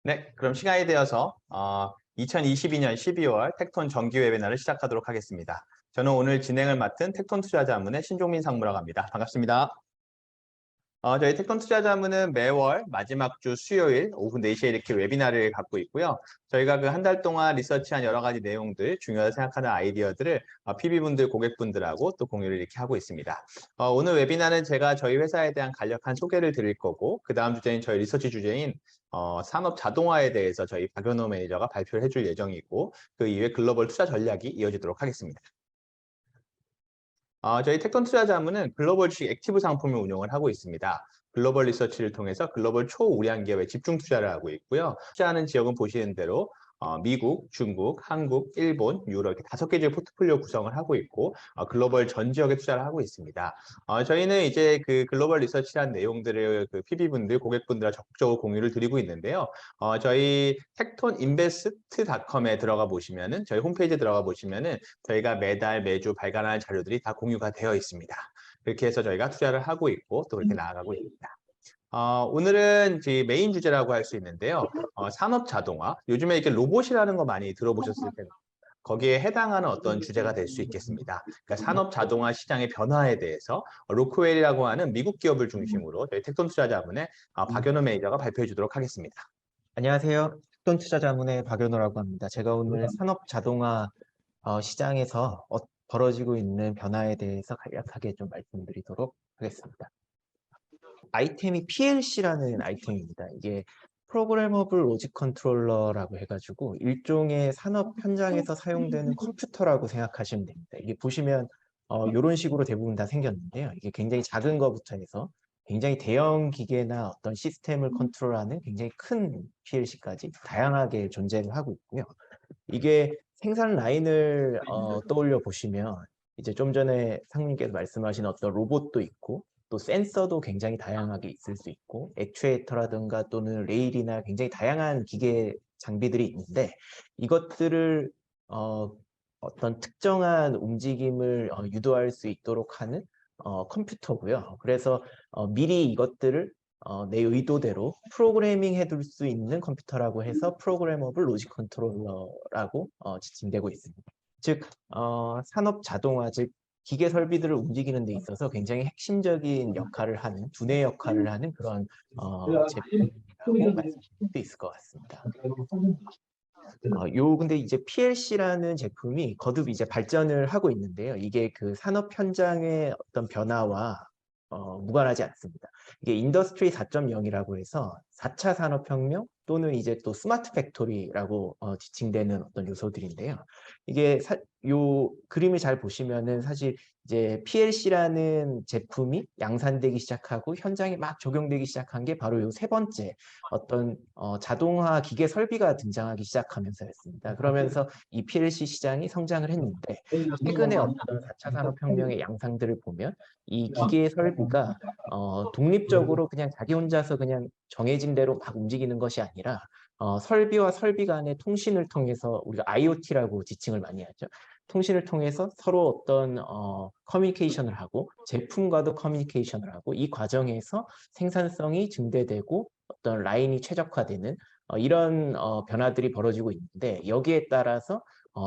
네, 그럼 시간이 되어서 2022년 12월 텍톤 정기 웨비나를 시작하도록 하겠습니다. 저는 오늘 진행을 맡은 텍톤 투자자문의 신종민 상무라고 합니다. 반갑습니다. 저희 텍톤 투자자문은 매월 마지막 주 수요일 오후 4시에 이렇게 웨비나를 갖고 있고요. 저희가 그 한 달 동안 리서치한 여러 가지 내용들, 중요하다 생각하는 아이디어들을 PB분들, 고객분들하고 또 공유를 이렇게 하고 있습니다. 오늘 웨비나는 제가 저희 회사에 대한 간략한 소개를 드릴 거고, 그 다음 주제인 저희 리서치 주제인 산업 자동화에 대해서 저희 박연호 매니저가 발표를 해줄 예정이고, 그 이후에 글로벌 투자 전략이 이어지도록 하겠습니다. 저희 텍톤 투자자문은 글로벌 주식 액티브 상품을 운용을 하고 있습니다. 글로벌 리서치를 통해서 글로벌 초우량 기업에 집중 투자를 하고 있고요. 투자하는 지역은 보시는 대로 미국, 중국, 한국, 일본, 유럽 이렇게 5개 지역 포트폴리오 구성을 하고 있고 글로벌 전 지역에 투자를 하고 있습니다. 저희는 이제 그 글로벌 리서치한 내용들을 그 PB분들, 고객분들과 적극적으로 공유를 드리고 있는데요. 저희 텍톤인베스트.com에 들어가 보시면은 저희 홈페이지에 들어가 보시면은 저희가 매달 매주 발간하는 자료들이 다 공유가 되어 있습니다. 그렇게 해서 저희가 투자를 하고 있고 또 그렇게 나아가고 있습니다. 오늘은 제 메인 주제라고 할 수 있는데요. 산업 자동화. 요즘에 이렇게 로봇이라는 거 많이 들어보셨을 텐데 거기에 해당하는 어떤 주제가 될 수 있겠습니다. 그러니까 산업 자동화 시장의 변화에 대해서 로크웰이라고 하는 미국 기업을 중심으로 저희 텍톤 투자자문의 박연호 매니저가 발표해 주도록 하겠습니다. 안녕하세요. 텍톤 투자자문의 박연호라고 합니다. 제가 오늘 산업 자동화 시장에서 벌어지고 있는 변화에 대해서 간략하게 좀 말씀드리도록 하겠습니다. 아이템이 PLC라는 아이템입니다. 이게 프로그래머블 로직 컨트롤러라고 해가지고 일종의 산업 현장에서 사용되는 컴퓨터라고 생각하시면 됩니다. 이게 보시면 이런 식으로 대부분 다 생겼는데요. 이게 굉장히 작은 거부터 해서 굉장히 대형 기계나 어떤 시스템을 컨트롤하는 굉장히 큰 PLC까지 다양하게 존재를 하고 있고요. 이게 생산 라인을 떠올려 보시면 이제 좀 전에 상님께서 말씀하신 어떤 로봇도 있고 또 센서도 굉장히 다양하게 있을 수 있고 액추에이터라든가 또는 레일이나 굉장히 다양한 기계 장비들이 있는데 이것들을 어떤 특정한 움직임을 유도할 수 있도록 하는 컴퓨터고요. 그래서 미리 이것들을 내 의도대로 프로그래밍 해둘 수 있는 컴퓨터라고 해서 프로그래머블 로직 컨트롤러라고 지칭되고 있습니다. 즉 산업 자동화, 즉 기계 설비들을 움직이는 데 있어서 굉장히 핵심적인 역할을 하는, 두뇌 역할을 하는 그런 제품이라고 말씀드릴 수 있을 것 같습니다. 근데 이제 PLC라는 제품이 거듭 이제 발전을 하고 있는데요. 이게 그 산업 현장의 어떤 변화와 무관하지 않습니다. 이게 인더스트리 4.0이라고 해서 4차 산업혁명 또는 이제 또 스마트 팩토리라고 지칭되는 어떤 요소들인데요. 이게 요 그림을 잘 보시면은 사실 이제 PLC라는 제품이 양산되기 시작하고 현장에 막 적용되기 시작한 게 바로 요 세 번째 어떤 자동화 기계 설비가 등장하기 시작하면서였습니다. 그러면서 이 PLC 시장이 성장을 했는데 최근에 어떤 4차 산업혁명의 양상들을 보면 이 기계 설비가 독립적으로 그냥 자기 혼자서 그냥 정해진 대로 막 움직이는 것이 아니라 설비와 설비 간의 통신을 통해서 우리가 IoT라고 지칭을 많이 하죠. 통신을 통해서 서로 어떤 커뮤니케이션을 하고 제품과도 커뮤니케이션을 하고 이 과정에서 생산성이 증대되고 어떤 라인이 최적화되는 이런 변화들이 벌어지고 있는데 여기에 따라서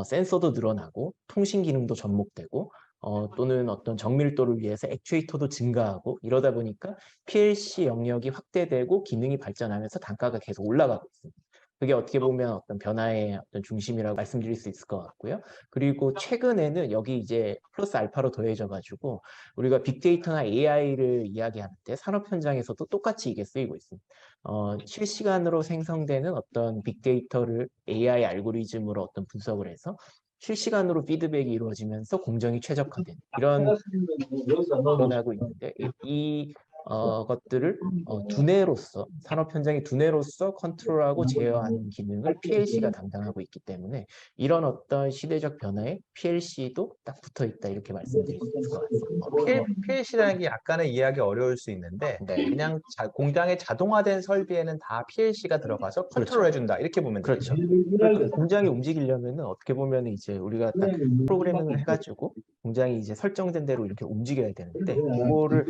센서도 늘어나고 통신 기능도 접목되고 또는 어떤 정밀도를 위해서 액추에이터도 증가하고 이러다 보니까 PLC 영역이 확대되고 기능이 발전하면서 단가가 계속 올라가고 있습니다. 그게 어떻게 보면 어떤 변화의 어떤 중심이라고 말씀드릴 수 있을 것 같고요. 그리고 최근에는 여기 이제 플러스 알파로 더해져 가지고 우리가 빅데이터나 AI를 이야기하는데 산업 현장에서도 똑같이 이게 쓰이고 있습니다. 실시간으로 생성되는 어떤 빅데이터를 AI 알고리즘으로 어떤 분석을 해서 실시간으로 피드백이 이루어지면서 공정이 최적화된 이런 일어나고 있는데 이 것들을 두뇌로서 산업 현장의 두뇌로서 컨트롤하고 제어하는 기능을 PLC가 담당하고 있기 때문에 이런 어떤 시대적 변화에 PLC도 딱 붙어 있다 이렇게 말씀드릴 수 있을 것 같습니다. PLC라는 게 약간은 이해하기 어려울 수 있는데 네. 그냥 공장에 자동화된 설비에는 다 PLC가 들어가서 그렇죠. 컨트롤해준다 이렇게 보면 되겠죠. 그렇죠. 그러니까 공장이 움직이려면 어떻게 보면 이제 우리가 딱 프로그래밍을 해가지고 공장이 이제 설정된 대로 이렇게 움직여야 되는데 그거를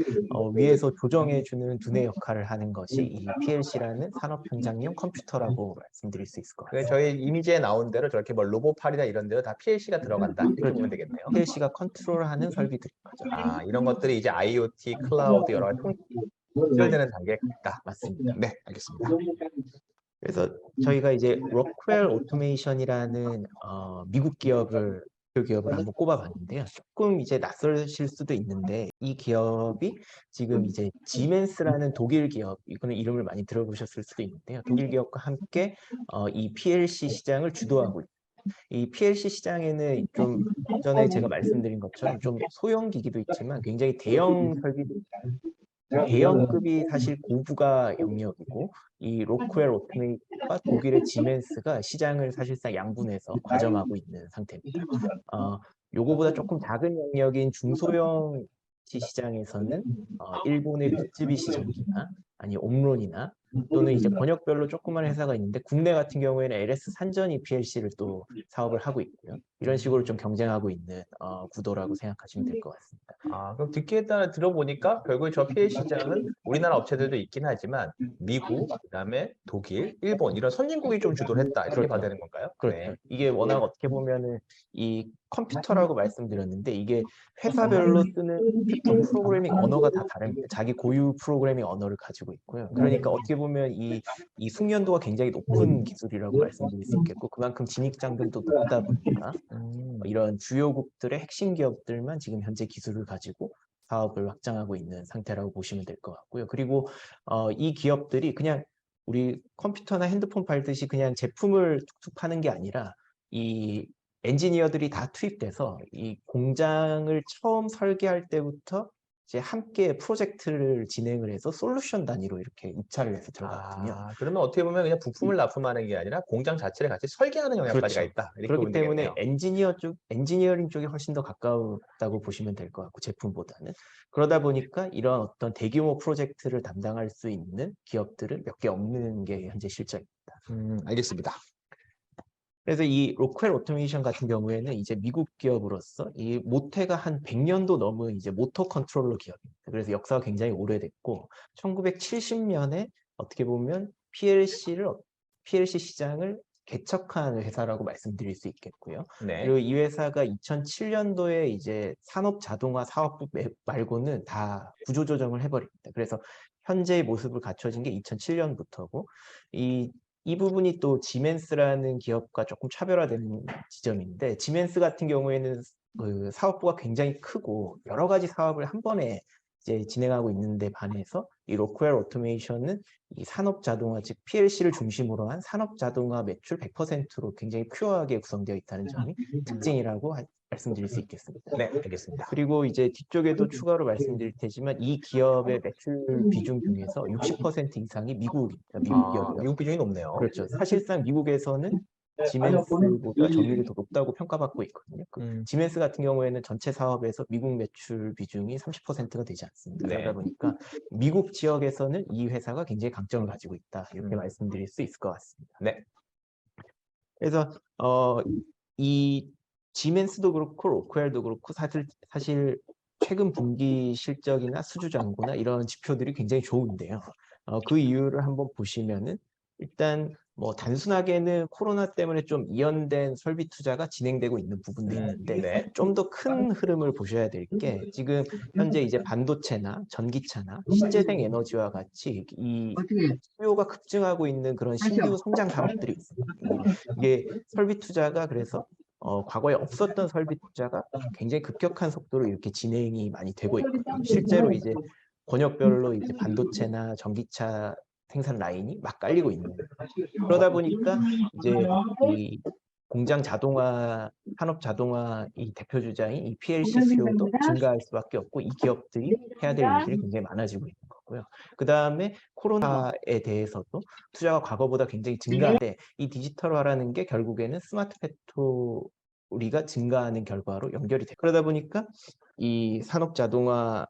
위에서 조정해주는 두뇌 역할을 하는 것이 이 PLC라는 산업 현장용 컴퓨터라고 말씀드릴 수 있을 것 그 같습니다. 저희 이미지에 나온 대로 저렇게 뭐 로봇팔이나 이런 데로 다 PLC가 들어간다 이렇게 그렇죠. 보면 되겠네요. PLC가 컨트롤하는 설비들인 거죠. 아, 이런 것들이 이제 IoT, 클라우드 여러 가지 연결되는 단계에 있다. 맞습니다. 네, 알겠습니다. 그래서 저희가 이제 로크웰 오토메이션이라는 미국 기업을 그 기업을 한번 꼽아봤는데요. 조금 이제 낯설실 수도 있는데 이 기업이 지금 이제 지멘스라는 독일 기업, 이거는 이름을 많이 들어보셨을 수도 있는데요. 독일 기업과 함께 이 PLC 시장을 주도하고 있습니다. 이 PLC 시장에는 좀 전에 제가 말씀드린 것처럼 좀 소형 기기도 있지만 굉장히 대형 설비도 대형급이 사실 고부가 영역이고 이 로크웰 오토메이션과 독일의 지멘스가 시장을 사실상 양분해서 과점하고 있는 상태입니다. 요거보다 조금 작은 영역인 중소형 시장에서는 일본의 미쯔비시 전기나 아니 옴론이나 또는 이제 번역별로 조그만 회사가 있는데 국내 같은 경우에는 LS 산전이 PLC를 또 사업을 하고 있고요. 이런 식으로 좀 경쟁하고 있는 구도라고 생각하시면 될 것 같습니다. 아, 그럼 듣기에 따라 들어보니까 결국에 저 PLC 시장은 우리나라 업체들도 있긴 하지만 미국, 그다음에 독일, 일본 이런 선진국이 좀 주도를 했다 이렇게 봐야 되는 건가요? 그렇죠. 네. 이게 워낙 어떻게 보면은 이 컴퓨터라고 말씀드렸는데 이게 회사별로 쓰는 기본 프로그래밍 언어가 다 다릅니다. 자기 고유 프로그래밍 언어를 가지고 있고요. 그러니까 어떻게 보면 이 숙련도가 굉장히 높은 기술이라고 말씀드릴 수 있겠고 그만큼 진입장벽도 높다 보니까 이런 주요국들의 핵심 기업들만 지금 현재 기술을 가지고 사업을 확장하고 있는 상태라고 보시면 될 것 같고요. 그리고 이 기업들이 그냥 우리 컴퓨터나 핸드폰 팔듯이 그냥 제품을 툭툭 파는 게 아니라 이 엔지니어들이 다 투입돼서 이 공장을 처음 설계할 때부터 이제 함께 프로젝트를 진행을 해서 솔루션 단위로 이렇게 입찰을 해서 들어가거든요. 아, 그러면 어떻게 보면 그냥 부품을 납품하는 게 아니라 공장 자체를 같이 설계하는 영역까지가 그렇죠. 있다 이렇게 그렇기 보면 때문에 되겠네요. 엔지니어링 쪽이 훨씬 더 가깝다고 보시면 될 것 같고 제품보다는 그러다 보니까 이런 어떤 대규모 프로젝트를 담당할 수 있는 기업들은 몇 개 없는 게 현재 실정입니다. 알겠습니다. 그래서 이 로크웰 오토메이션 같은 경우에는 이제 미국 기업으로서 이 모태가 한 100년도 넘은 이제 모터 컨트롤러 기업입니다. 그래서 역사가 굉장히 오래됐고 1970년에 어떻게 보면 PLC 시장을 개척한 회사라고 말씀드릴 수 있겠고요. 네. 그리고 이 회사가 2007년도에 이제 산업 자동화 사업부 말고는 다 구조조정을 해버립니다. 그래서 현재의 모습을 갖춰진 게 2007년부터고 이 부분이 또 지멘스라는 기업과 조금 차별화되는 지점인데 지멘스 같은 경우에는 그 사업부가 굉장히 크고 여러 가지 사업을 한 번에 이제 진행하고 있는데 반해서 이 로크웰 오토메이션은 이 산업 자동화 즉 PLC를 중심으로 한 산업 자동화 매출 100%로 굉장히 퓨어하게 구성되어 있다는 점이 특징이라고 말씀드릴 수 있겠습니다. 네, 알겠습니다. 그리고 이제 뒤쪽에도 추가로 말씀드릴 테지만 이 기업의 매출 비중 중에서 60% 이상이 미국입니다. 미국 기업이요. 미국 비중이 높네요. 그렇죠. 사실상 미국에서는 지멘스보다 점유율이 더 높다고 평가받고 있거든요. 지멘스 같은 경우에는 전체 사업에서 미국 매출 비중이 30%가 되지 않습니다. 네. 그러다 보니까 미국 지역에서는 이 회사가 굉장히 강점을 가지고 있다. 이렇게 음. 말씀드릴 수 있을 것 같습니다. 네. 그래서 이 지멘스도 그렇고 로크웰도 그렇고 사실 최근 분기 실적이나 수주 잔고나 이런 지표들이 굉장히 좋은데요. 그 이유를 한번 보시면은 일단 뭐 단순하게는 코로나 때문에 좀 이연된 설비 투자가 진행되고 있는 부분도 있는데 네. 좀 더 큰 흐름을 보셔야 될 게 지금 현재 이제 반도체나 전기차나 신재생 에너지와 같이 이 수요가 급증하고 있는 그런 신규 성장 산업들이 있습니다. 이게 설비 투자가 그래서 과거에 없었던 설비 투자가 굉장히 급격한 속도로 이렇게 진행이 많이 되고 있거든요. 실제로 이제 권역별로 이제 반도체나 전기차 생산 라인이 막 깔리고 있는. 그러다 보니까 이제 이 공장 자동화, 산업 자동화 이 대표 주자인 이 PLC 수요도 증가할 수밖에 없고 이 기업들이 해야 될 일들이 굉장히 많아지고 있는 거고요. 그 다음에 코로나에 대해서도 투자가 과거보다 굉장히 증가한데 이 디지털화라는 게 결국에는 스마트 팩토리가 증가하는 결과로 연결이 돼요. 그러다 보니까 이 산업 자동화의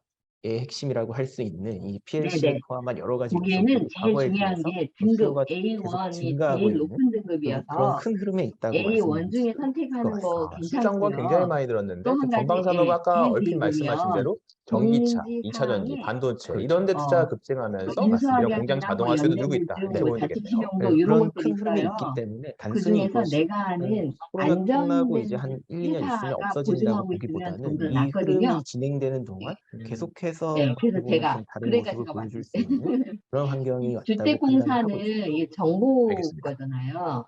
핵심이라고 할 수 있는 이 PLC를 포함한 여러 가지 보기에는 요소들이 제일 과거에 중요한 비해서 게 수요가 등급 계속 A1이 증가하고 제일 있는 높은 그런 등급이어서 큰 흐름에 있다고 A1 말씀드릴 수 중에 있을 것 선택하는 거 같습니다. 수장과 굉장히 괜찮고요. 많이 들었는데 또 한 그 가지 전방 산업 아까 얼핏 A 말씀하신 그룹이면 대로 전기차, 공지 2차 전지, 사항에 반도체 그렇죠. 이런 데 투자가 뭐 급증하면서 이런 공장 인수합약이나 뭐 자동화 수요도 늘고 있다. 연대보증, 이렇게 뭐 보면 되겠네요. 자체신용도 네, 이런 그런 것들이 큰 흐름이 있기 있어요. 때문에 그 단순히 중에서 이것이 내가 아는 코로나 끝나고 이제 안전된 한 1, 2년 있으면 회사가 없어진다고 보증하고 있으면 좀 보기보다는 더 이 낫거든요. 흐름이 진행되는 동안 계속해서 네, 어떻게 그래서 보면 좀 제가 다른 그러니까 모습을 제가 보여줄 말씀. 수 있는 그런 환경이 왔다고 판단을 하고 주택공사는 있습니다. 이게 정보 알겠습니다. 거잖아요.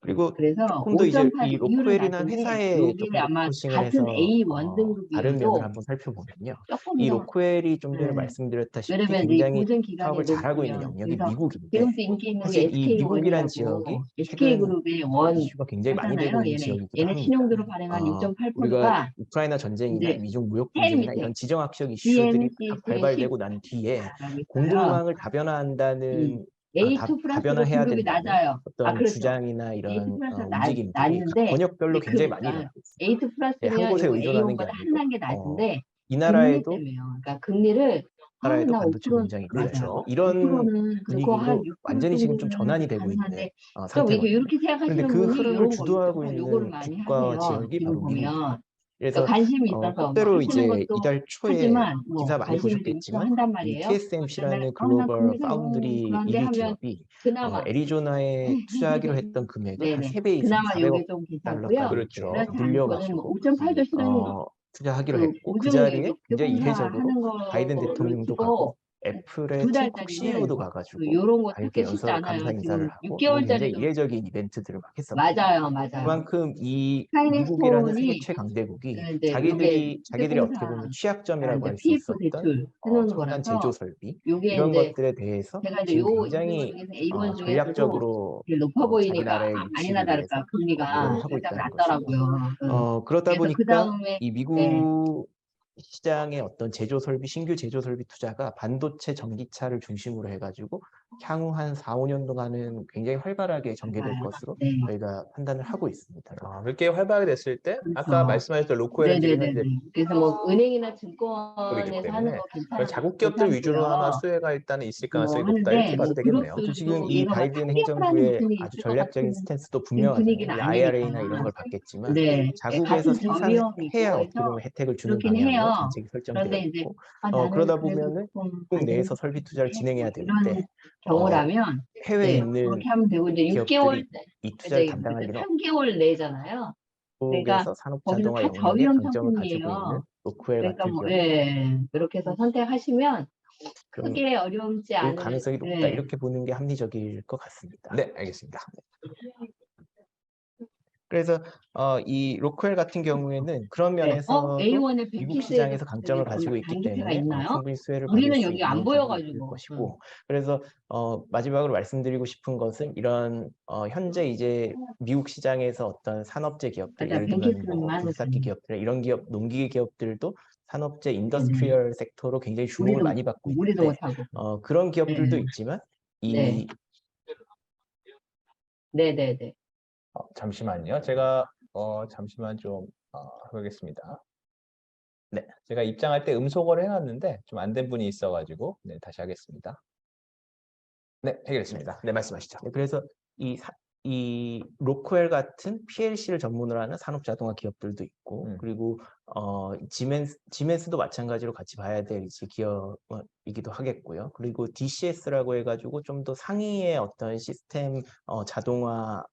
그리고 그래서 조금 더 이제 5.8 이 이유를 로크웰이라는 봤더니 회사에 요게 조금 더 아마 포커싱을 같은 해서 A1 다른 면을 등급이어도 한번 살펴보면요. 조금 이 더 로크웰이 좀 전에 네. 말씀드렸다시피 왜냐면 이 굉장히 보증 기간이 사업을 잘하고 있는 높으면 영역이 그래서 미국인데 지금도 인기 있는 게 사실 이 미국이란 SK1이라고 지역이 최근 SK그룹의 원 이슈가 굉장히 많이 되고 하잖아요. 있는 얘네 지역이기도 합니다. 신용도로 발행한 우리가 6.8%가 우크라이나 전쟁이나 이제 미중 무역 제일 분쟁이나 밑에 이런 지정학적 이슈들이 딱 DNCC 발발되고 난 뒤에 10라고 있어요. 공급망을 음. 다변화한다는 A2 플러스로 다변화해야 등급이 된다는 낮아요. 아, 어떤 그렇죠. 주장이나 A2 이런 플러스가 움직임들이 각 낮는데 권역별로 이제 굉장히 많이 그러니까 일어나고 있습니다. A2 예, 한 플러스면 곳에 이거 의존하는 게 A1보다 한 아니고 단계 낮은데 이 금리 나라에도 때문에요. 그러니까 금리를 나라에도 나 반도체 5% 공장이 있고 맞아요. 이런 5%는 그거 한 분위기로 6% 완전히 지금 좀 정도는 전환이 되고 있는 가능한데 좀 상태거든요. 이렇게 그런데 생각하시는 그 분이 흐름을 이런 거 주도하고 6.8 요거를 있는 많이 국가와 하세요. 지역이 지금 바로 미국입니다. 보면 그러니까 그래서 관심이 있어서 뭐 때로 하시는 이제 것도 이달 초에 하지만 뭐 기사 많이 관심이 좀 있어 보셨겠지만 한단 이 말이에요. 그러니까 TSMC라는 나 글로벌 금리가 너무 파운드리 그런데 1위 하면 기업이 그나마 애리조나에 투자하기로 했던 금액을 한 네네. 3배 이상 그나마 400억 요게 좀 괜찮고요. 달러까지 이렇게 그렇죠. 그렇지 않고는 뭐 늘려가지고 5.8도 싫은 투자하기로 그 했고 그 보증 자리에 굉장히 유통사 이례적으로 하는 바이든 거를 대통령도 가고 치고 애플의 두 팀 쿡 달짜리는 CEO도 그 가가지고 요런 거 다 이렇게 찾기 쉽지 연설 않아요. 감사 인사를 지금 하고 이런 굉장히 6개월짜리도 이례적인 이벤트들을 막 했었거든요. 맞아요, 맞아요. 그만큼 이 미국이라는 세계 카이넥스톤이 최강대국이 이제 요게 자기들이 어떻게 주택공사 보면 취약점이라고 이제 할 수 PF 있었던 대출 해놓은 첨단 제조 거라서 설비 요게 이런 이제 것들에 대해서 제가 이제 지금 요 인수분 굉장히 중에서 A1 중에서도 전략적으로 제일 높아 자기 보이니까 나라의 아니나 유치를 다를까 위해서 노력을 금리가 하고 살짝 있다는 것이고 낮더라고요. 그러다 그래서 그 보니까 다음에 이 네. 미국 시장의 어떤 제조 설비, 신규 제조 설비 투자가 반도체 전기차를 중심으로 해가지고 향후 한 4, 5년 동안은 굉장히 활발하게 전개될 맞아요. 것으로 네. 저희가 판단을 하고 있습니다. 그렇게 활발하게 됐을 때 아까 그렇죠. 말씀하셨던 로코엘은 지금 네네네네. 현재 그래서 뭐 은행이나 기업이기 증권에서 하는 때문에 거 그런 자국기업들 위주로 아마 괜찮고요. 수혜가 일단은 있을 뭐 가능성이 높다 하는데 이렇게 봐도 뭐 되겠네요. 그렇죠. 지금 그룹들도 이 얘가 막 바이든 탑기업하는 행정부의 느낌이 아주 있을 것 전략적인 같은 스탠스도 지금 분명하잖아요. 분위기는 이 아니니까. IRA나 이런 걸 봤겠지만 네, 자국에서 같은 저비용이고 생산해야 어떻게 해서 보면 혜택을 주는 그렇긴 방향으로 해요. 정책이 설정되어 그런데 이제 있고 나는 그러다 그래도 보면은 조금 미국 내에서 설비 투자를 안정적이게 뭐 진행해야 이런 되는데 경우라면 해외에 네, 있는 그렇게 하면 되고 이제 6개월 기업들이 이 투자를 이제 감당하기는 3개월 내잖아요. 그러니까 미국에서 산업 거기서 자동화 다 영역에 저비용 강점을 가지고 있는 상품이에요. 로크웰 그러니까 같은 뭐 기업이 예, 그렇게 해서 선택하시면 좀 크게 어려움지 좋을 않을 가능성이 높다 예. 이렇게 보는 게 합리적일 것 같습니다. 네, 알겠습니다. 그래서 이 로크웰 같은 경우에는 그런 네. 면에서도 A1의 미국 벤키스에도 시장에서 강점을 가지고 있기 다이기세가 때문에 있나요? 충분히 수혜를 받을 우리는 수 여기 안 있는 부분이 있을 보여가지고. 것이고 그래서 마지막으로 말씀드리고 싶은 것은 이런 현재 이제 미국 시장에서 어떤 산업재 기업들 맞아, 예를 들면 뭐 벤키스만 굴삭기 기업들 이런 기업 농기 기업들도 산업재 네네. 인더스트리얼 섹터로 굉장히 주목을 많이 받고 우리도 있는데 못하고. 그런 기업들도 네. 있지만 네. 네네네. 잠시만요. 제가 잠시만 좀 해보겠습니다. 네, 제가 입장할 때 음소거를 해놨는데 좀 안 된 분이 있어가지고 네, 다시 하겠습니다. 네, 해결했습니다. 네, 말씀하시죠. 그래서 이 로크웰 같은 PLC를 전문으로 하는 산업 자동화 기업들도 있고 그리고 지멘스도 마찬가지로 같이 봐야 될 이제 기업이기도 하겠고요. 그리고 DCS라고 해가지고 좀 더 상위의 어떤 시스템 자동화와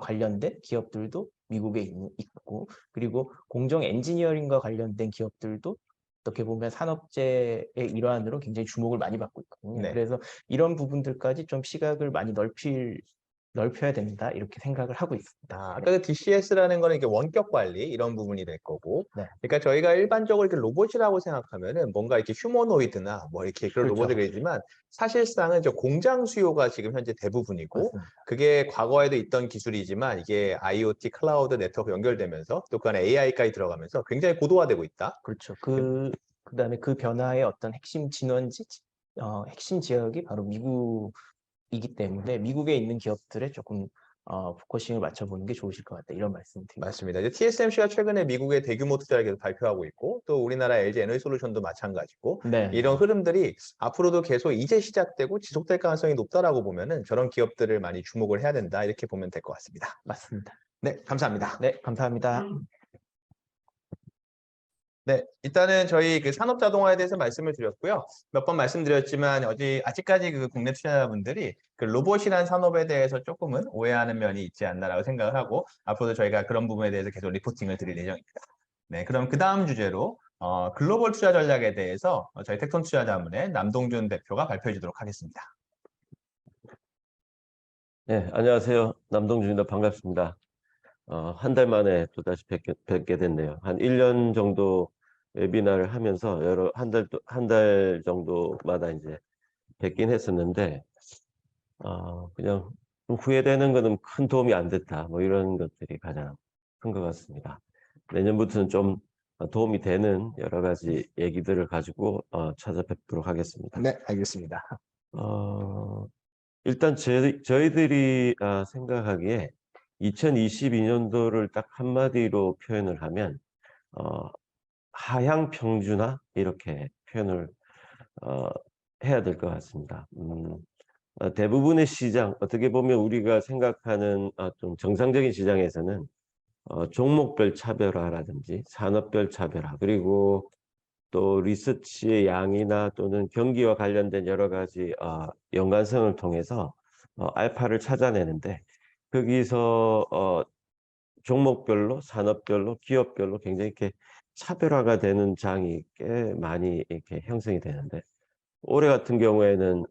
관련된 기업들도 미국에 있고 그리고 공정 엔지니어링과 관련된 기업들도 어떻게 보면 산업재의 일환으로 굉장히 주목을 많이 받고 있거든요. 네. 그래서 이런 부분들까지 좀 시각을 많이 넓혀야 된다 이렇게 생각을 하고 있습니다. 아까 그 DCS라는 거는 이게 원격 관리 이런 부분이 될 거고, 네. 그러니까 저희가 일반적으로 이렇게 로봇이라고 생각하면은 뭔가 이렇게 휴머노이드나 뭐 이렇게 그런 그렇죠. 로봇을 그리지만 사실상은 저 공장 수요가 지금 현재 대부분이고, 맞습니다. 그게 과거에도 있던 기술이지만 이게 IoT 클라우드 네트워크 연결되면서 또 그 안에 AI까지 들어가면서 굉장히 고도화되고 있다. 그렇죠. 그다음에 그 변화의 어떤 핵심 핵심 지역이 바로 미국이기 때문에 미국에 있는 기업들에 조금 포커싱을 맞춰보는 게 좋으실 것 같다 이런 말씀 드립니다. 맞습니다. 이제 TSMC가 최근에 미국의 대규모 투자를 계속 발표하고 있고 또 우리나라 LG 에너지솔루션도 마찬가지고 네. 이런 흐름들이 앞으로도 계속 이제 시작되고 지속될 가능성이 높다라고 보면은 저런 기업들을 많이 주목을 해야 된다 이렇게 보면 될 것 같습니다. 맞습니다. 네, 감사합니다. 네, 감사합니다. 네, 일단은 저희 그 산업 자동화에 대해서 말씀을 드렸고요. 몇 번 말씀드렸지만 아직까지 그 국내 투자자분들이 그 로봇이라는 산업에 대해서 조금은 오해하는 면이 있지 않나라고 생각을 하고 앞으로도 저희가 그런 부분에 대해서 계속 리포팅을 드릴 예정입니다. 네, 그럼 그 다음 주제로 글로벌 투자 전략에 대해서 저희 텍톤 투자자문의 남동준 대표가 발표해 주도록 하겠습니다. 네, 안녕하세요. 남동준입니다. 반갑습니다. 한 달 만에 또다시 뵙게 됐네요. 한 1년 정도 웨비나를 하면서 한 달 정도마다 이제 뵙긴 했었는데, 그냥 좀 후회되는 거는 큰 도움이 안 됐다. 뭐 이런 것들이 가장 큰 것 같습니다. 내년부터는 좀 도움이 되는 여러 가지 얘기들을 가지고 찾아뵙도록 하겠습니다. 네, 알겠습니다. 일단 저희들이 생각하기에 2022년도를 딱 한마디로 표현을 하면 하향 평준화 이렇게 표현을 해야 될 것 같습니다. 대부분의 시장, 어떻게 보면 우리가 생각하는 좀 정상적인 시장에서는 종목별 차별화라든지 산업별 차별화, 그리고 또 리서치의 양이나 또는 경기와 관련된 여러 가지 연관성을 통해서 알파를 찾아내는데, 거기서 종목별로, 산업별로, 기업별로 굉장히 이렇게 차별화가 되는 장이 꽤 많이 이렇게 형성이 되는데, 올해 같은 경우에는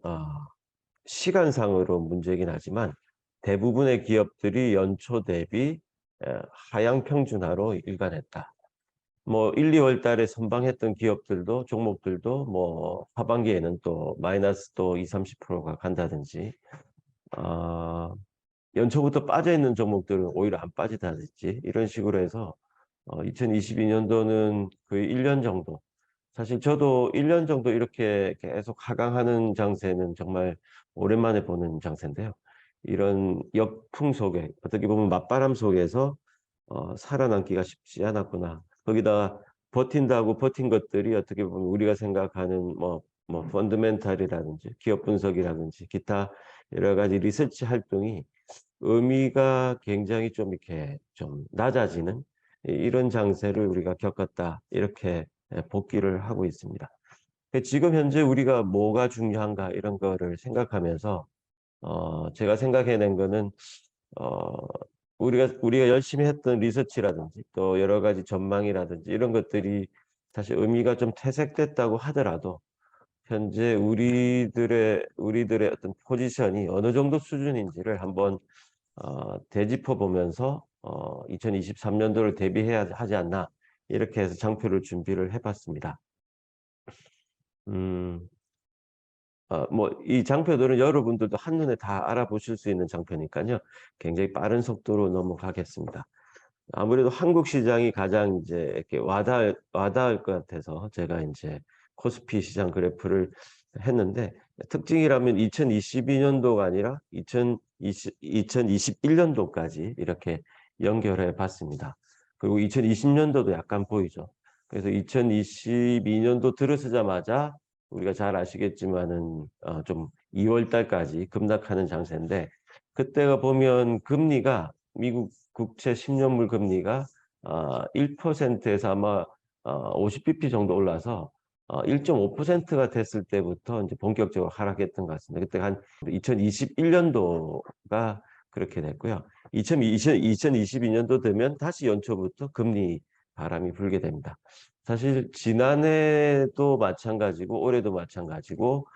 시간상으로 문제이긴 하지만 대부분의 기업들이 연초 대비 하향 평준화로 일관했다. 뭐 1, 2월 달에 선방했던 기업들도 종목들도 뭐 하반기에는 또 마이너스 또 20, 30%가 간다든지, 연초부터 빠져 있는 종목들은 오히려 안 빠지다든지, 이런 식으로 해서 2022년도는 거의 1년 정도, 사실 저도 1년 정도 이렇게 계속 하강하는 장세는 정말 오랜만에 보는 장세인데요. 이런 역풍 속에, 어떻게 보면 맞바람 속에서 살아남기가 쉽지 않았구나. 거기다 버틴다고 버틴 것들이 어떻게 보면 우리가 생각하는 뭐 펀더멘탈이라든지 기업 분석이라든지 기타 여러 가지 리서치 활동이 의미가 굉장히 좀 이렇게 좀 낮아지는 이런 장세를 우리가 겪었다, 이렇게 복귀를 하고 있습니다. 지금 현재 우리가 뭐가 중요한가 이런 거를 생각하면서 제가 생각해낸 거는 우리가 열심히 했던 리서치라든지 또 여러 가지 전망이라든지 이런 것들이 사실 의미가 좀 퇴색됐다고 하더라도, 현재 우리들의 어떤 포지션이 어느 정도 수준인지를 한번 되짚어 보면서 2023년도를 대비해야 하지 않나, 이렇게 해서 장표를 준비를 해봤습니다. 뭐 이 장표들은 여러분들도 한눈에 다 알아보실 수 있는 장표니까요. 굉장히 빠른 속도로 넘어가겠습니다. 아무래도 한국 시장이 가장 이제 이렇게 와닿을 것 같아서 제가 이제 코스피 시장 그래프를 했는데, 특징이라면 2022년도가 아니라 2021년도까지 이렇게 연결해 봤습니다. 그리고 2020년도도 약간 보이죠. 그래서 2022년도 들어서자마자 우리가 잘 아시겠지만은 좀 2월 달까지 급락하는 장세인데, 그때가 보면 금리가 미국 국채 10년물 금리가 1%에서 아마 50bp 정도 올라서 1.5%가 됐을 때부터 이제 본격적으로 하락했던 것 같습니다. 그때 한 2021년도가 그렇게 됐고요. 2022년도 되면 다시 연초부터 금리 바람이 불게 됩니다. 사실 지난해도 마찬가지고 올해도 마찬가지고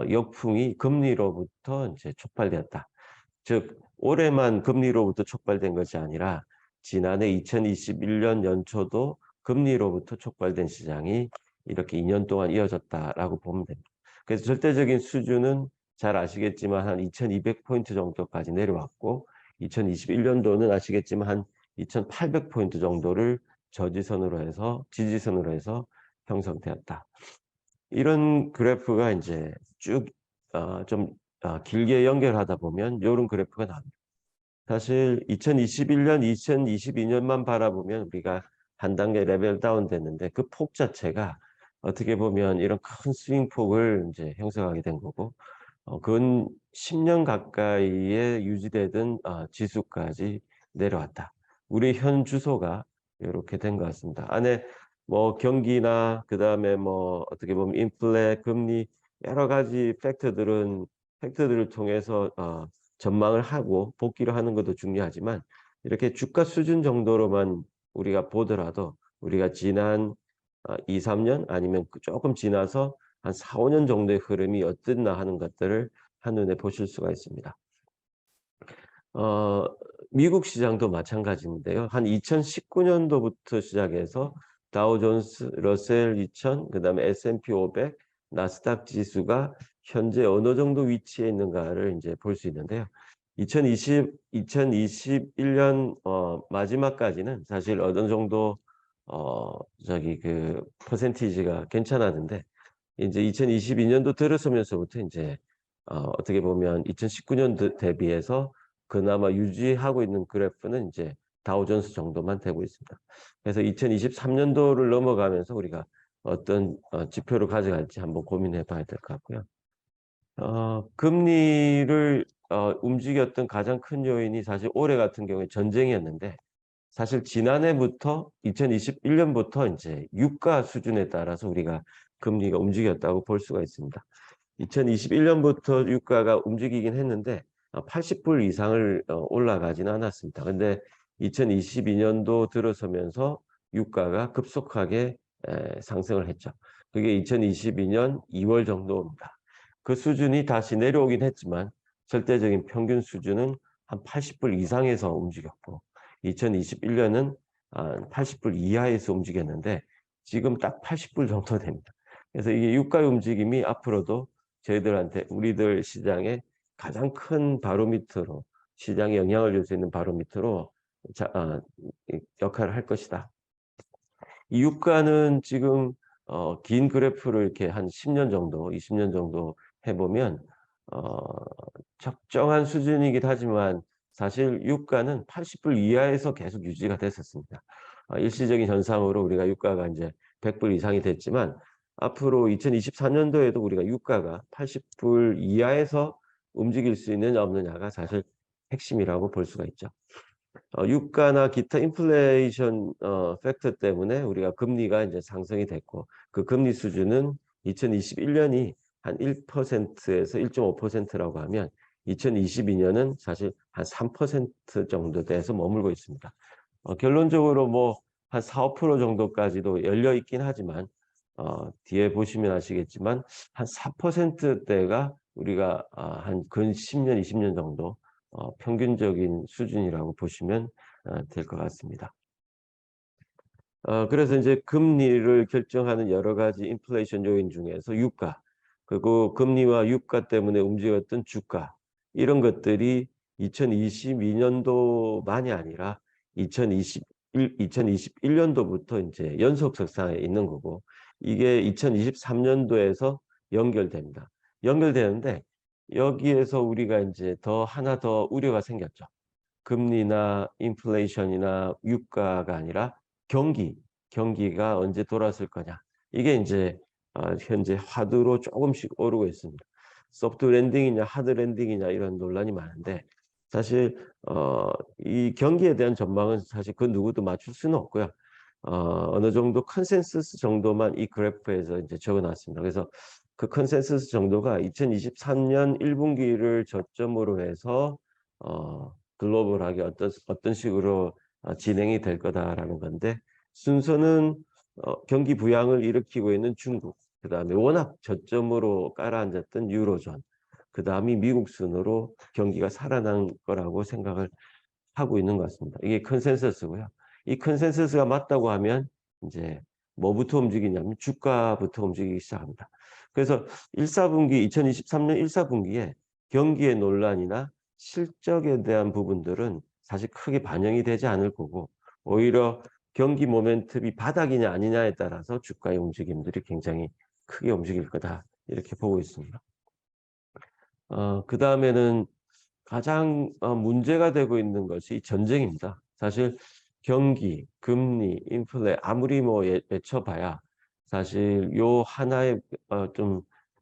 역풍이 금리로부터 이제 촉발되었다. 즉 올해만 금리로부터 촉발된 것이 아니라 지난해 2021년 연초도 금리로부터 촉발된 시장이 이렇게 2년 동안 이어졌다라고 보면 됩니다. 그래서 절대적인 수준은 잘 아시겠지만 한 2200포인트 정도까지 내려왔고, 2021년도는 아시겠지만 한 2800포인트 정도를 지지선으로 해서 형성되었다. 이런 그래프가 이제 쭉 좀 길게 연결하다 보면 이런 그래프가 나옵니다. 사실 2021년, 2022년만 바라보면 우리가 한 단계 레벨 다운 됐는데, 그 폭 자체가 어떻게 보면 이런 큰 스윙 폭을 이제 형성하게 된 거고, 그건 10년 가까이에 유지되던 지수까지 내려왔다. 우리 현 주소가 이렇게 된 것 같습니다. 안에 뭐 경기나 그다음에 뭐 어떻게 보면 인플레, 금리 여러 가지 팩터들을 통해서 전망을 하고 복귀를 하는 것도 중요하지만 이렇게 주가 수준 정도로만 우리가 보더라도 우리가 지난 2-3년 아니면 조금 지나서 한 4-5년 정도의 흐름이 어땠나 하는 것들을 한눈에 보실 수가 있습니다. 미국 시장도 마찬가지인데요. 한 2019년도부터 시작해서 다우존스, 러셀 2000, 그다음에 S&P 500, 나스닥 지수가 현재 어느 정도 위치에 있는가를 이제 볼 수 있는데요. 2021년 마지막까지는 사실 어느 정도 그 퍼센티지가 괜찮았는데 이제 2022년도 들어서면서부터 이제 어떻게 보면 2019년 대비해서 그나마 유지하고 있는 그래프는 이제 다우존스 정도만 되고 있습니다. 그래서 2023년도를 넘어가면서 우리가 어떤 지표를 가져갈지 한번 고민해 봐야 될 것 같고요. 금리를 움직였던 가장 큰 요인이 사실 올해 같은 경우에 전쟁이었는데 사실 지난해부터 2021년부터 이제 유가 수준에 따라서 우리가 금리가 움직였다고 볼 수가 있습니다. 2021년부터 유가가 움직이긴 했는데 80불 이상을 올라가지는 않았습니다. 근데 2022년도 들어서면서 유가가 급속하게 상승을 했죠. 그게 2022년 2월 정도입니다. 그 수준이 다시 내려오긴 했지만 절대적인 평균 수준은 한 80불 이상에서 움직였고 2021년은 80불 이하에서 움직였는데 지금 딱 80불 정도 됩니다. 그래서 이게 유가의 움직임이 앞으로도 저희들한테 우리들 시장의 가장 큰 바로미터로 시장에 영향을 줄 수 있는 바로미터로 역할을 할 것이다. 이 유가는 지금 긴 그래프를 이렇게 한 10년 정도, 20년 정도 해보면 적정한 수준이긴 하지만 사실 유가는 80불 이하에서 계속 유지가 됐었습니다. 일시적인 현상으로 우리가 유가가 이제 100불 이상이 됐지만 앞으로 2024년도에도 우리가 유가가 80불 이하에서 움직일 수 있느냐 없느냐가 사실 핵심이라고 볼 수가 있죠. 유가나 기타 인플레이션 팩터 때문에 우리가 금리가 이제 상승이 됐고 그 금리 수준은 2021년이 한 1%에서 1.5%라고 하면 2022년은 사실 한 3% 정도 돼서 머물고 있습니다. 결론적으로 뭐 한 4-5% 정도까지도 열려 있긴 하지만 뒤에 보시면 아시겠지만 한 4%대가 우리가 한 근 10년, 20년 정도 평균적인 수준이라고 보시면 될 것 같습니다. 그래서 이제 금리를 결정하는 여러 가지 인플레이션 요인 중에서 유가, 그리고 금리와 유가 때문에 움직였던 주가, 이런 것들이 2022년도만이 아니라 2021년도부터 이제 연속 석상에 있는 거고, 이게 2023년도에서 연결됩니다. 연결되는데 여기에서 우리가 이제 하나 더 우려가 생겼죠. 금리나 인플레이션이나 유가가 아니라 경기가 언제 돌아설 거냐. 이게 이제 현재 화두로 조금씩 오르고 있습니다. 소프트 랜딩이냐 하드 랜딩이냐 이런 논란이 많은데 사실 이 경기에 대한 전망은 사실 그 누구도 맞출 수는 없고요. 어느 정도 컨센서스 정도만 이 그래프에서 이제 적어놨습니다. 그래서 그 컨센서스 정도가 2023년 1분기를 저점으로 해서 글로벌하게 어떤 식으로 진행이 될 거다라는 건데 순서는 경기 부양을 일으키고 있는 중국, 그 다음에 워낙 저점으로 깔아앉았던 유로존, 그 다음이 미국 순으로 경기가 살아난 거라고 생각을 하고 있는 것 같습니다. 이게 컨센서스고요. 이 컨센서스가 맞다고 하면 이제 뭐부터 움직이냐면 주가부터 움직이기 시작합니다. 그래서 2023년 1사분기에 경기의 논란이나 실적에 대한 부분들은 사실 크게 반영이 되지 않을 거고 오히려 경기 모멘텀이 바닥이냐 아니냐에 따라서 주가의 움직임들이 굉장히 크게 움직일 거다 이렇게 보고 있습니다. 그 다음에는 가장 문제가 되고 있는 것이 전쟁입니다. 사실 경기, 금리, 인플레 아무리 뭐 외쳐봐야 사실 요 하나의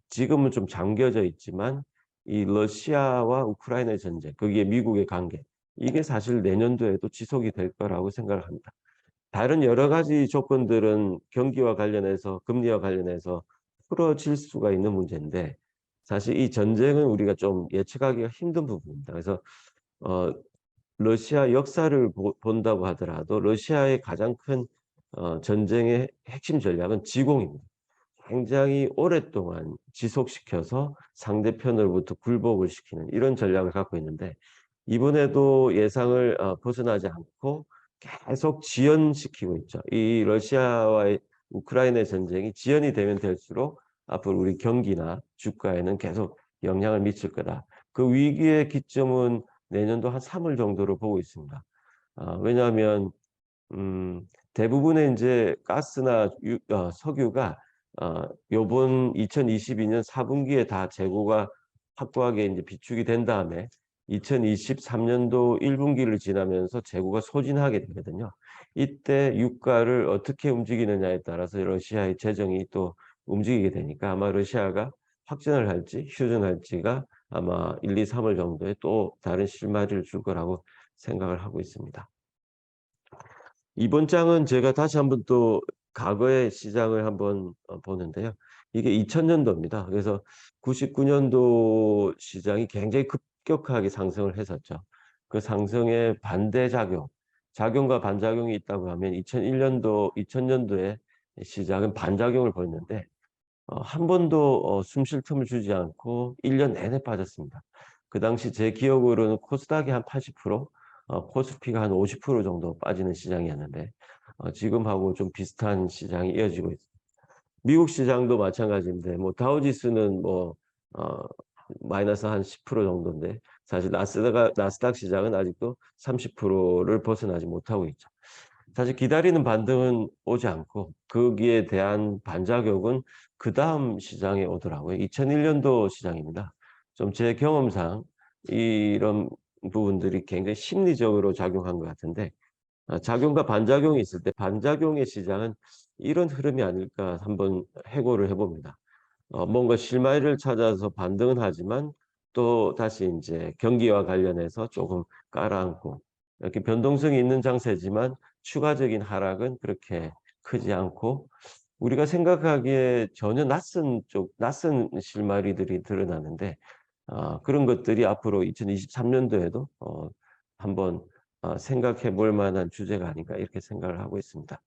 지금은 좀 잠겨져 있지만 이 러시아와 우크라이나의 전쟁, 거기에 미국의 관계, 이게 사실 내년도에도 지속이 될 거라고 생각을 합니다. 다른 여러 가지 조건들은 경기와 관련해서 금리와 관련해서 풀어질 수가 있는 문제인데 사실 이 전쟁은 우리가 좀 예측하기가 힘든 부분입니다. 그래서 어, 러시아 역사를 본다고 하더라도 러시아의 가장 큰 전쟁의 핵심 전략은 지공입니다. 굉장히 오랫동안 지속시켜서 상대편으로부터 굴복을 시키는 이런 전략을 갖고 있는데 이번에도 예상을 벗어나지 않고 계속 지연시키고 있죠. 이 러시아와의 우크라이나 전쟁이 지연이 되면 될수록 앞으로 우리 경기나 주가에는 계속 영향을 미칠 거다. 그 위기의 기점은 내년도 한 3월 정도로 보고 있습니다. 왜냐하면 대부분의 이제 가스나 석유가 요번 2022년 4분기에 다 재고가 확고하게 이제 비축이 된 다음에 2023년도 1분기를 지나면서 재고가 소진하게 되거든요. 이때 유가를 어떻게 움직이느냐에 따라서 러시아의 재정이 또 움직이게 되니까 아마 러시아가 확전을 할지 휴전할지가 아마 1, 2, 3월 정도에 또 다른 실마리를 줄 거라고 생각을 하고 있습니다. 이번 장은 제가 다시 한번 또 과거의 시장을 한번 보는데요. 이게 2000년도입니다. 그래서 99년도 시장이 굉장히 급격하게 상승을 했었죠. 그 상승의 반대작용, 작용과 반작용이 있다고 하면 2000년도에 시장은 반작용을 보였는데 한 번도 숨 쉴 틈을 주지 않고 1년 내내 빠졌습니다. 그 당시 제 기억으로는 코스닥이 한 80%, 코스피가 한 50% 정도 빠지는 시장이었는데 지금하고 좀 비슷한 시장이 이어지고 있습니다. 미국 시장도 마찬가지인데 뭐 다우지수는 뭐 마이너스 한 10% 정도인데 사실 나스닥 시장은 아직도 30%를 벗어나지 못하고 있죠. 사실 기다리는 반등은 오지 않고 거기에 대한 반작용은 그 다음 시장에 오더라고요. 2001년도 시장입니다. 좀 제 경험상 이런 부분들이 굉장히 심리적으로 작용한 것 같은데 작용과 반작용이 있을 때 반작용의 시장은 이런 흐름이 아닐까 한번 해고를 해봅니다. 뭔가 실마리를 찾아서 반등은 하지만 또 다시 이제 경기와 관련해서 조금 깔아앉고 이렇게 변동성이 있는 장세지만 추가적인 하락은 그렇게 크지 않고 우리가 생각하기에 전혀 낯선 실마리들이 드러나는데 그런 것들이 앞으로 2023년도에도 한번 생각해 볼 만한 주제가 아닌가 이렇게 생각을 하고 있습니다.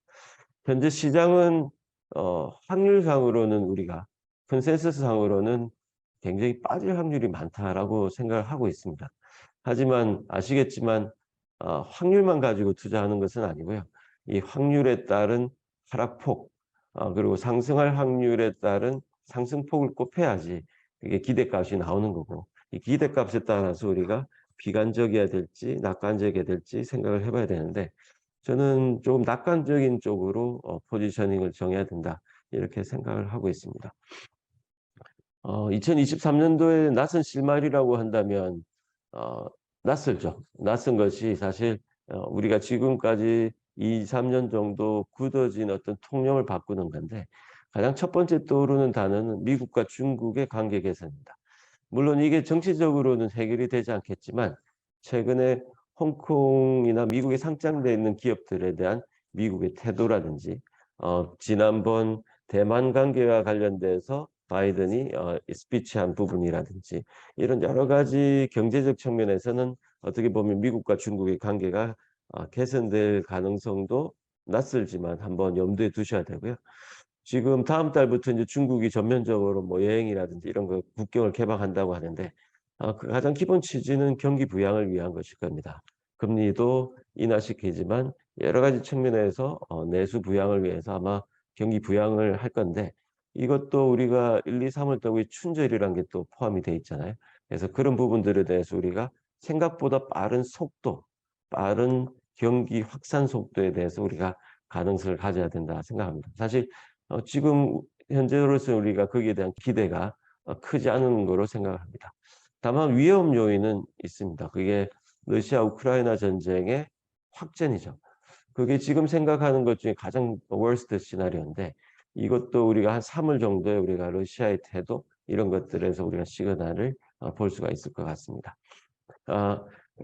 현재 시장은 확률상으로는 우리가 컨센서스상으로는 굉장히 빠질 확률이 많다라고 생각을 하고 있습니다. 하지만 아시겠지만 확률만 가지고 투자하는 것은 아니고요. 이 확률에 따른 하락폭 그리고 상승할 확률에 따른 상승폭을 곱해야지 이게 기대값이 나오는 거고 이 기대값에 따라서 우리가 비관적이어야 될지 낙관적이어야 될지 생각을 해봐야 되는데 저는 조금 낙관적인 쪽으로 포지셔닝을 정해야 된다 이렇게 생각을 하고 있습니다. 2023년도에 낯선 실마리라고 한다면 낯설죠. 낯선 것이 사실 우리가 지금까지 2, 3년 정도 굳어진 어떤 통념을 바꾸는 건데 가장 첫 번째 떠오르는 단어는 미국과 중국의 관계 개선입니다. 물론 이게 정치적으로는 해결이 되지 않겠지만 최근에 홍콩이나 미국에 상장되어 있는 기업들에 대한 미국의 태도라든지 지난번 대만 관계와 관련돼서 바이든이 스피치한 부분이라든지 이런 여러 가지 경제적 측면에서는 어떻게 보면 미국과 중국의 관계가 개선될 가능성도 낯설지만 한번 염두에 두셔야 되고요. 지금 다음 달부터 이제 중국이 전면적으로 뭐 여행이라든지 이런 거 국경을 개방한다고 하는데 그 가장 기본 취지는 경기 부양을 위한 것일 겁니다. 금리도 인하시키지만 여러 가지 측면에서 내수 부양을 위해서 아마 경기 부양을 할 건데 이것도 우리가 1, 2, 3월 달에 춘절이라는 게 또 포함이 돼 있잖아요. 그래서 그런 부분들에 대해서 우리가 생각보다 빠른 속도, 빠른 경기 확산 속도에 대해서 우리가 가능성을 가져야 된다 생각합니다. 사실 지금 현재로서 우리가 거기에 대한 기대가 크지 않은 거로 생각을 합니다. 다만 위험 요인은 있습니다. 그게 러시아 우크라이나 전쟁의 확전이죠. 그게 지금 생각하는 것 중에 가장 월스트 시나리오인데 이것도 우리가 한 3월 정도에 우리가 러시아의 태도 이런 것들에서 우리가 시그널을 볼 수가 있을 것 같습니다.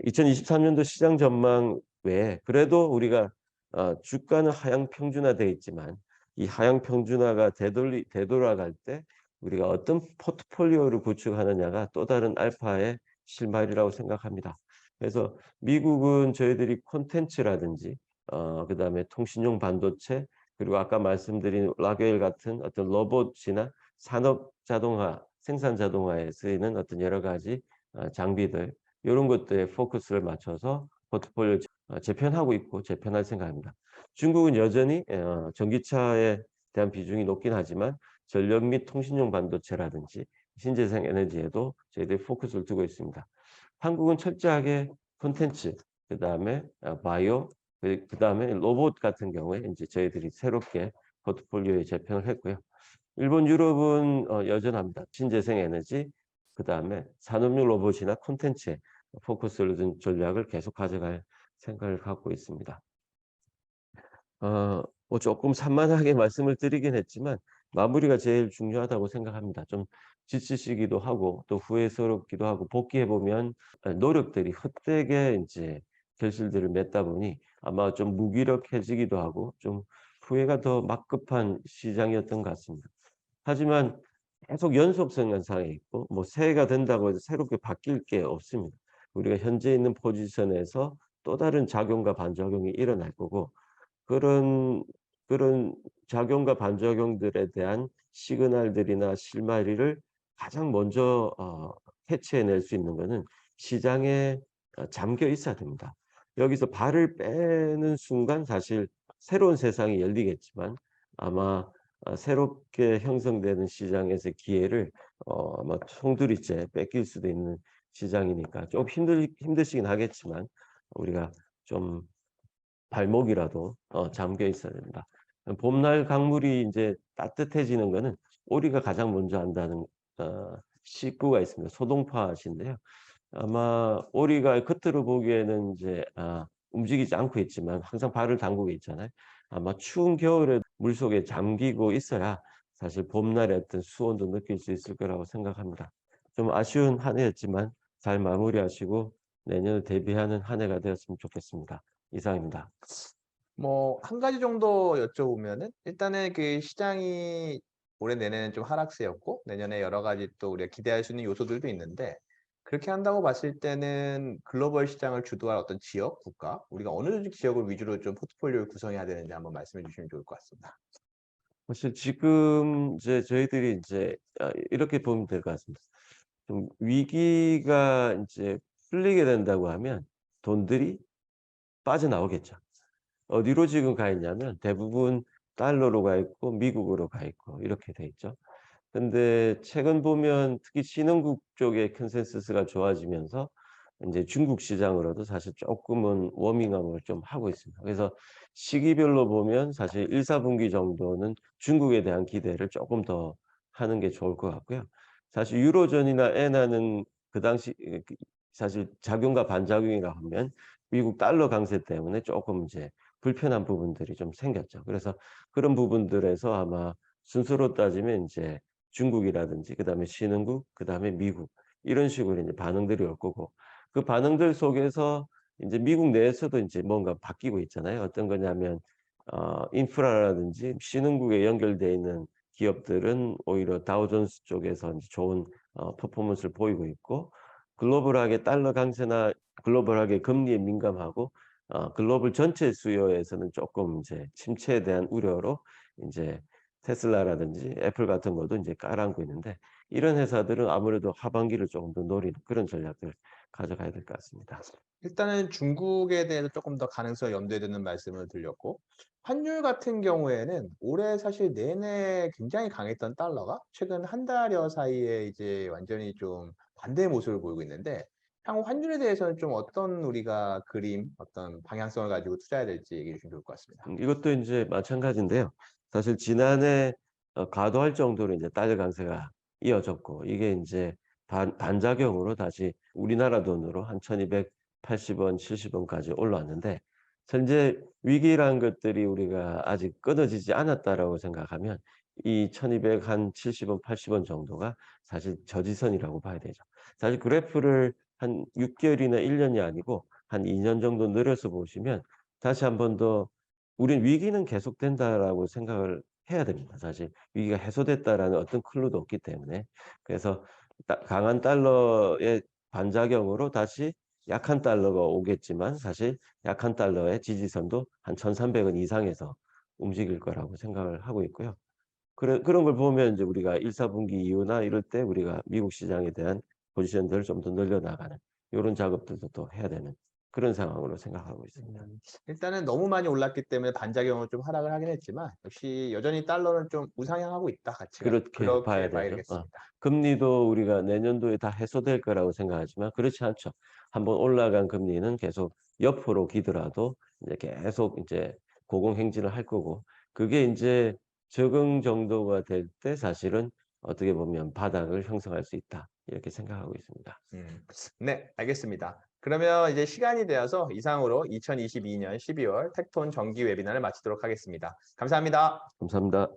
2023년도 시장 전망 외에 그래도 우리가 주가는 하향 평준화되어 있지만 이 하향 평준화가 되돌아갈 때 우리가 어떤 포트폴리오를 구축하느냐가 또 다른 알파의 실마리라고 생각합니다. 그래서 미국은 저희들이 콘텐츠라든지 그다음에 통신용 반도체 그리고 아까 말씀드린 라겔 같은 어떤 로봇이나 산업 자동화, 생산 자동화에 쓰이는 어떤 여러 가지 장비들 이런 것들에 포커스를 맞춰서 포트폴리오 재편하고 있고 재편할 생각입니다. 중국은 여전히 전기차에 대한 비중이 높긴 하지만 전력 및 통신용 반도체라든지 신재생 에너지에도 저희들이 포커스를 두고 있습니다. 한국은 철저하게 콘텐츠, 그다음에 바이오, 그다음에 로봇 같은 경우에 이제 저희들이 새롭게 포트폴리오에 재편을 했고요. 일본, 유럽은 여전합니다. 신재생 에너지, 그다음에 산업용 로봇이나 콘텐츠에 포커스를 둔 전략을 계속 가져갈 생각을 갖고 있습니다. 뭐 조금 산만하게 말씀을 드리긴 했지만 마무리가 제일 중요하다고 생각합니다. 좀 지치시기도 하고 또 후회스럽기도 하고 복귀해 보면 노력들이 헛되게 이제 결실들을 맺다 보니 아마 좀 무기력해지기도 하고 좀 후회가 더 막급한 시장이었던 것 같습니다. 하지만 계속 연속성 현상이 있고 뭐 새해가 된다고 해서 새롭게 바뀔 게 없습니다. 우리가 현재 있는 포지션에서 또 다른 작용과 반작용이 일어날 거고 그런 작용과 반작용들에 대한 시그널들이나 실마리를 가장 먼저 캐치해낼 수 있는 거는 시장에 잠겨 있어야 됩니다. 여기서 발을 빼는 순간 사실 새로운 세상이 열리겠지만 아마 새롭게 형성되는 시장에서의 기회를 아마 송두리째 뺏길 수도 있는 시장이니까 좀 힘드시긴 하겠지만 우리가 좀 발목이라도 잠겨 있어야 된다. 봄날 강물이 이제 따뜻해지는 거는 오리가 가장 먼저 한다는 식구가 있습니다. 소동파신데요. 아마 오리가 겉으로 보기에는 이제 움직이지 않고 있지만 항상 발을 담그고 있잖아요. 아마 추운 겨울에 물속에 잠기고 있어야 사실 봄날의 어떤 수온도 느낄 수 있을 거라고 생각합니다. 좀 아쉬운 한 해였지만 잘 마무리하시고 내년을 대비하는 한 해가 되었으면 좋겠습니다. 이상입니다. 뭐 한 가지 정도 여쭤보면은 일단은 그 시장이 올해 내내는 좀 하락세였고 내년에 여러 가지 또 우리가 기대할 수 있는 요소들도 있는데 그렇게 한다고 봤을 때는 글로벌 시장을 주도할 어떤 지역, 국가, 우리가 어느 지역을 위주로 좀 포트폴리오를 구성해야 되는지 한번 말씀해 주시면 좋을 것 같습니다. 사실 지금 이제 저희들이 이제 이렇게 보면 될 것 같습니다. 좀 위기가 이제 풀리게 된다고 하면 돈들이 빠져나오겠죠. 어디로 지금 가 있냐면 대부분 달러로 가 있고 미국으로 가 있고 이렇게 돼 있죠. 근데 최근 보면 특히 신흥국 쪽의 컨센서스가 좋아지면서 이제 중국 시장으로도 사실 조금은 워밍업을 좀 하고 있습니다. 그래서 시기별로 보면 사실 1, 4분기 정도는 중국에 대한 기대를 조금 더 하는 게 좋을 것 같고요. 사실 유로존이나 엔화는 그 당시 사실 작용과 반작용이라 하면 미국 달러 강세 때문에 조금 이제 불편한 부분들이 좀 생겼죠. 그래서 그런 부분들에서 아마 순서로 따지면 이제 중국이라든지 그다음에 신흥국, 그다음에 미국 이런 식으로 이제 반응들이 올 거고 그 반응들 속에서 이제 미국 내에서도 이제 뭔가 바뀌고 있잖아요. 어떤 거냐면 인프라라든지 신흥국에 연결되어 있는 기업들은 오히려 다우존스 쪽에서 이제 좋은 퍼포먼스를 보이고 있고 글로벌하게 달러 강세나 글로벌하게 금리에 민감하고 글로벌 전체 수요에서는 조금 이제 침체에 대한 우려로 이제 테슬라라든지 애플 같은 것도 이제 깔아앉고 있는데 이런 회사들은 아무래도 하반기를 조금 더 노리는 그런 전략을 가져가야 될 것 같습니다. 일단은 중국에 대해서 조금 더 가능성을 염두에 두는 말씀을 드렸고 환율 같은 경우에는 올해 사실 내내 굉장히 강했던 달러가 최근 한 달여 사이에 이제 완전히 좀 반대의 모습을 보이고 있는데 향후 환율에 대해서는 좀 어떤 우리가 그림, 어떤 방향성을 가지고 투자해야 될지 얘기해 주시면 좋을 것 같습니다. 이것도 이제 마찬가지인데요. 사실 지난해 과도할 정도로 이제 달러 강세가 이어졌고 이게 이제 반작용으로 다시 우리나라 돈으로 한 1280원, 70원까지 올라왔는데 현재 위기라는 것들이 우리가 아직 끊어지지 않았다라고 생각하면 이 1270원, 80원 정도가 사실 저지선이라고 봐야 되죠. 사실 그래프를 한 6개월이나 1년이 아니고 한 2년 정도 늘려서 보시면 다시 한 번 더 우린 위기는 계속된다라고 생각을 해야 됩니다. 사실 위기가 해소됐다라는 어떤 클루도 없기 때문에. 그래서 강한 달러의 반작용으로 다시 약한 달러가 오겠지만 사실 약한 달러의 지지선도 한 1,300원 이상에서 움직일 거라고 생각을 하고 있고요. 그런 걸 보면 이제 우리가 1, 4분기 이후나 이럴 때 우리가 미국 시장에 대한 포지션들을 좀 더 늘려나가는 이런 작업들도 또 해야 되는 그런 상황으로 생각하고 있습니다. 일단은 너무 많이 올랐기 때문에 반작용으로 좀 하락을 하긴 했지만 역시 여전히 달러는 좀 우상향하고 있다 가치가. 그렇게 봐야 되죠. 봐야겠습니다. 금리도 우리가 내년도에 다 해소될 거라고 생각하지만 그렇지 않죠. 한번 올라간 금리는 계속 옆으로 기더라도 이제 계속 이제 고공행진을 할 거고 그게 이제 적응 정도가 될 때 사실은 어떻게 보면 바닥을 형성할 수 있다. 이렇게 생각하고 있습니다. 네, 알겠습니다. 그러면 이제 시간이 되어서 이상으로 2022년 12월 텍톤 정기 웨비나를 마치도록 하겠습니다. 감사합니다. 감사합니다.